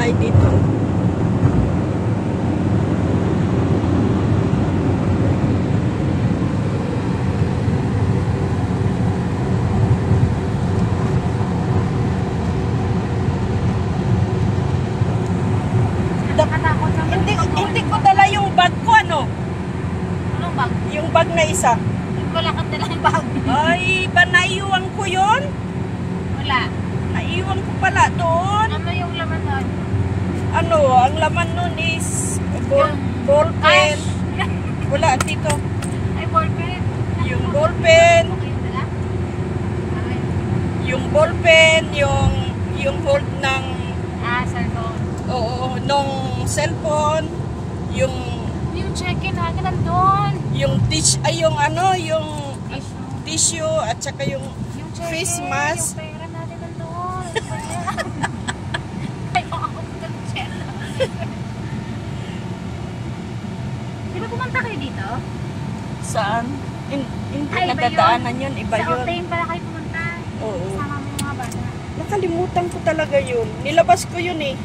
bahay dito. Hindi ko dala yung bag ko, ano? Anong bag? Yung bag na isa. Wala kang dalang bag. Ay, ba naiwan ko yun? Wala. Naiwan ko pala doon. Ano yung laman nun? Ano, ang laman nun is ball pen. Wala, dito. Ay, ball pen. Yung ball pen. Okay, dala? Okay. Yung ball pen, yung hold ng Cellphone. oo, nung cellphone, yung check-in natin nandun. yung yung ano, yung Tissue. tissue at saka yung face mask. Yung pera natin nandun. Ay, ako mag-check. Di ba pumunta kayo dito? Saan? Hindi Ay, iba nadadaanan yun. Iba Sa yun. Octane pala kayo pumunta. Oo. Kasama mo yung mga bata. Nakalimutan ko talaga yun. Nilabas ko yun eh.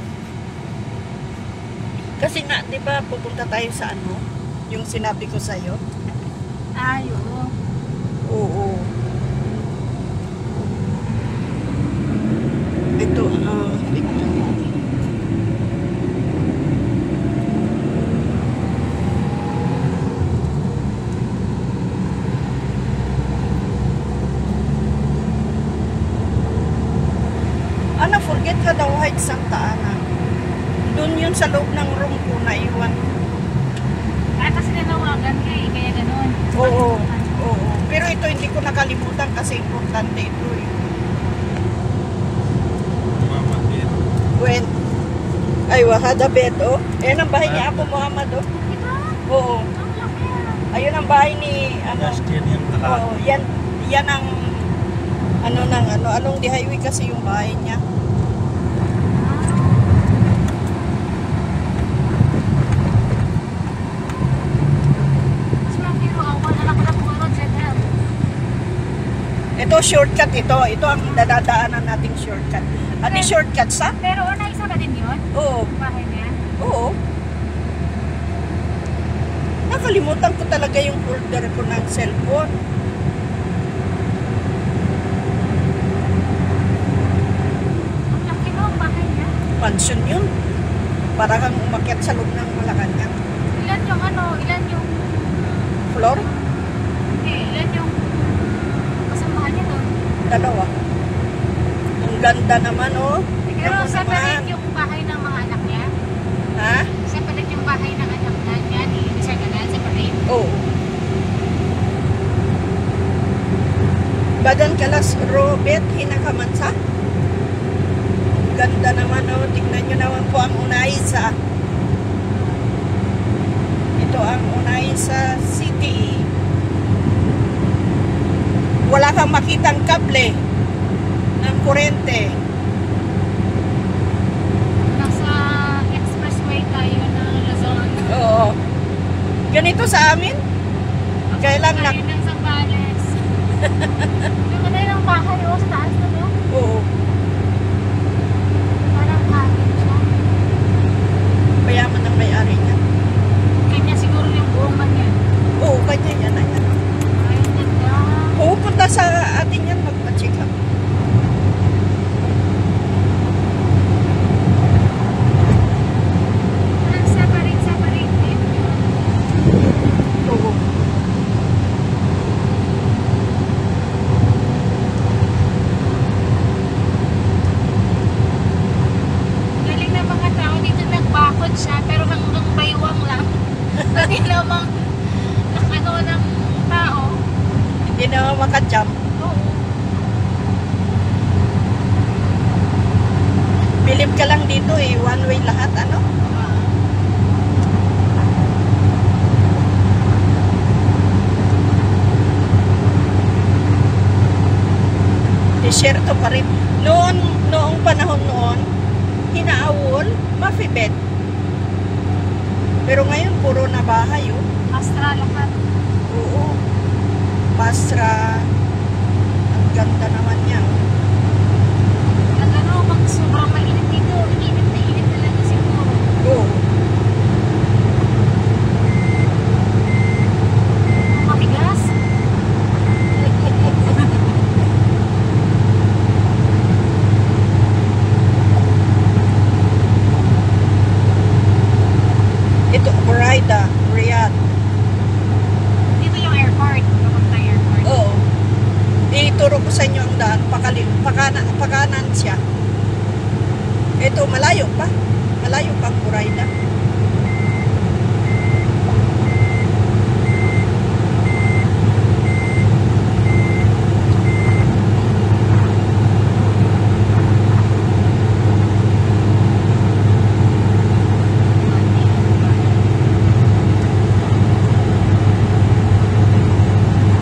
Kasi nga, di ba pupunta tayo sa ano? Yung sinabi ko sa'yo? Ay, oo. Oo. Ito, Ana, forget ka daw, White Santa Ana. Doon yun sa loob ng room ko na iwan. Ay, kasi nanawagan ka eh, kaya ganun. Oo, oo. Pero ito hindi ko nakalimutan kasi importante ito eh. When? Ay, Wahada Bet, oh. Ayan ang bahay ni Apo Muhammad, oh. Ito? Oo. Ang laki ah. Ayun ang bahay ni, ano. Oo, yan ang, anong di highway kasi yung bahay niya. Ito shortcut ito. Ito ang dadadaanan nating shortcut. Ano yung shortcut sa? Pero una isa ba din yun? Oo. Bahay niya? Oo. Nakalimutan ko talaga yung folder ko ng cellphone. Ang laki mo ang bahay niya. Mansion yun. Para kang umakyat sa loob ng Malacanang. Ilan yung Floor? ilan yung kasamahan niya doon? Dalawa. Ang ganda naman, oh. Pero Naku separate naman. yung bahay ng mga anak niya? Ha? Separate yung bahay ng anak niya ni Sir Ganan? Separate? Oo. Badan Kalas Robert Hinakamansa. Ganda naman, oh. Tingnan nyo naman po ang Unaysa. Ito ang Unaysa City. Wala kang makitang kable ng kurente. Nasa expressway tayo ng Luzon. Oo. Ganito sa amin? Kailan na? Tayo ng Zambales. Yung ano yung bahay o sa taas na no? Oo. Parang cabin siya. Mayaman ang may-ari niya. Kanya siguro yung buong kanya. Oo, kanya yan. Ayan. Ay, ganda. Pupunta sa atin yan, magpa-check up. Parang separate din. Oo. Galing na mga tao dito nagbakod siya pero hanggang baywang lang. Hindi namang nakano ng tao. Hindi na makajump. Oo. Bilib ka lang dito eh. One way lahat, ano? Desierto pa rin. Noong panahon noon, hinaawol, mafibet. Pero ngayon, puro na bahay, oh. Astra lahat. Oo. Basra. Ang ganda naman niya. Ang ano, pag sobrang mainit dito, init na talaga pakanan siya. Ito, malayo pa. Malayo pa ang Buraida.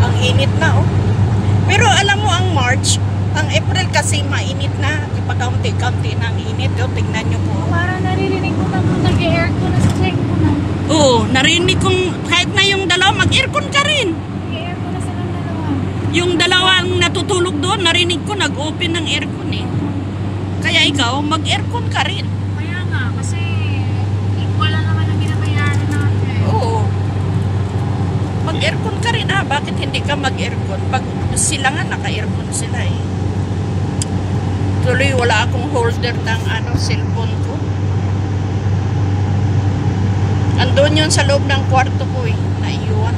Ang init na, oh. Pero alam mo, ang March, ang April kasi mainit na. Ipakaunti-kaunti na ang init. O, tingnan nyo po. Parang naririnig ko na nag-aircon na sa check ko na. Oo, narinig kong kahit na yung dalawa, mag-aircon ka rin. Nag-aircon na silang dalawa. Yung dalawang natutulog doon, narinig ko nag-open ng aircon eh. Kaya ikaw, mag-aircon ka rin. Kaya nga, kasi equal lang naman ang binabayaran natin. Oo. Mag-aircon ka rin ha. Bakit hindi ka mag-aircon? Pag sila nga, naka-aircon sila eh. Tuloy, wala akong holder ng cellphone ko. Andun yun sa loob ng kwarto ko eh. Naiwan.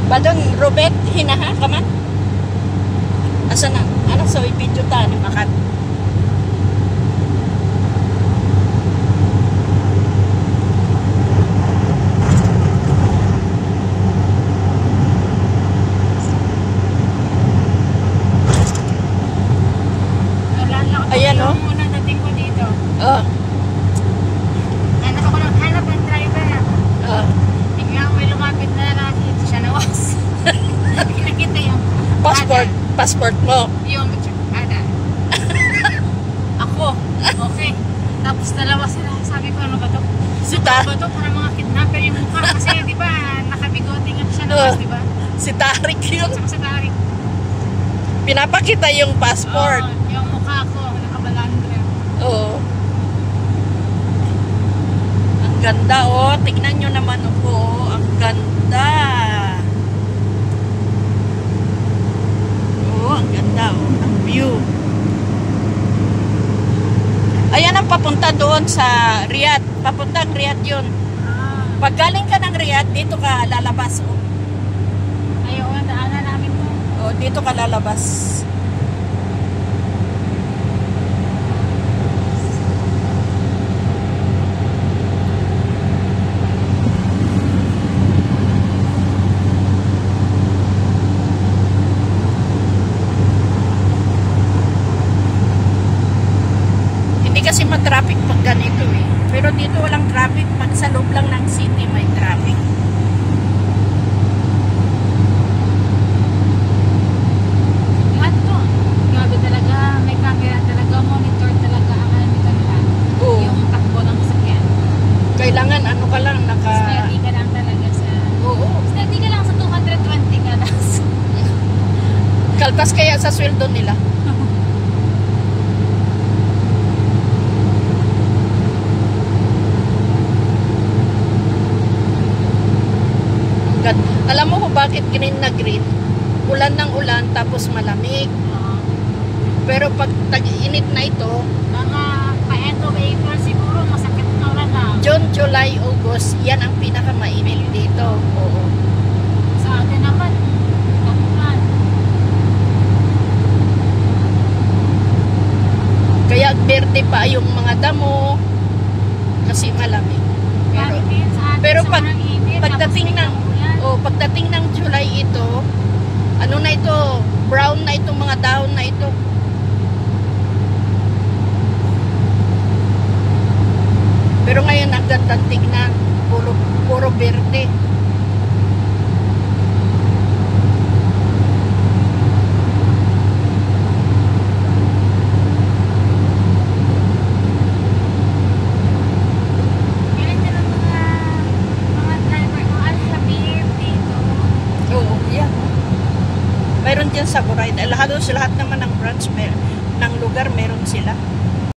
Badong, Robert, hinaha ka man? Asa na? Ano sa video ta ni Makat? Ayan o. Muna dating ko dito. Oh. Hanap ng driver. Oh. Biglang may lumapit na lalaki. Siya nawas. Nakita yung Passport mo. yung ada. Ako. Okay. Tapos dalawa sila. Sabi ko, ano ba to? Sita. Ano ba to? Parang mga kidnapper yung mukha. Kasi di ba, nakabigote nga siya nawas, di ba? Si Tarik yun. Saka sa tarik. Pinapakita yung passport. Yung mukha ko, nakabalandre. Oo. Ang ganda oh. Tignan nyo naman ako oh. Ang ganda. Oh, ang ganda oh. Ang view. Ayan ang papunta doon sa Riyadh. Papuntang Riyadh yun. Pag galing ka ng Riyadh, dito ka lalabas oh. Ayaw, daanan namin po. Oh, dito ka lalabas. Hindi kasi ma-traffic pag ganito eh. Pero dito walang traffic. Pag sa loob lang ng city may traffic. Lahat to. Grabe talaga. May camera talaga. Monitor talaga ang nila. Oo. Yung takbo ng sasakyan. Kailangan ano ka lang Steady ka lang talaga sa... Oo. Steady ka lang sa 220 ka lang. Kaltas kaya sa sweldo nila. Alam mo kung bakit green na green? Ulan ng ulan tapos malamig. Pero pag tag-init na ito, Mga pa-end of April siguro masakit na ulan lang. June, July, August, yan ang pinakamainit dito. Oo. Sa atin naman, kapunan. Kaya berde pa yung mga damo kasi malamig. Pero pagdating ng July ito, ano na ito, brown na itong mga dahon na ito. Pero ngayon ang ganda tignan, puro berde. Galing din ang mga driver ko. Al-Habib dito. Oo, yan. Mayroon dyan sa Buraida. Lahat naman ng branch, ng lugar, meron sila.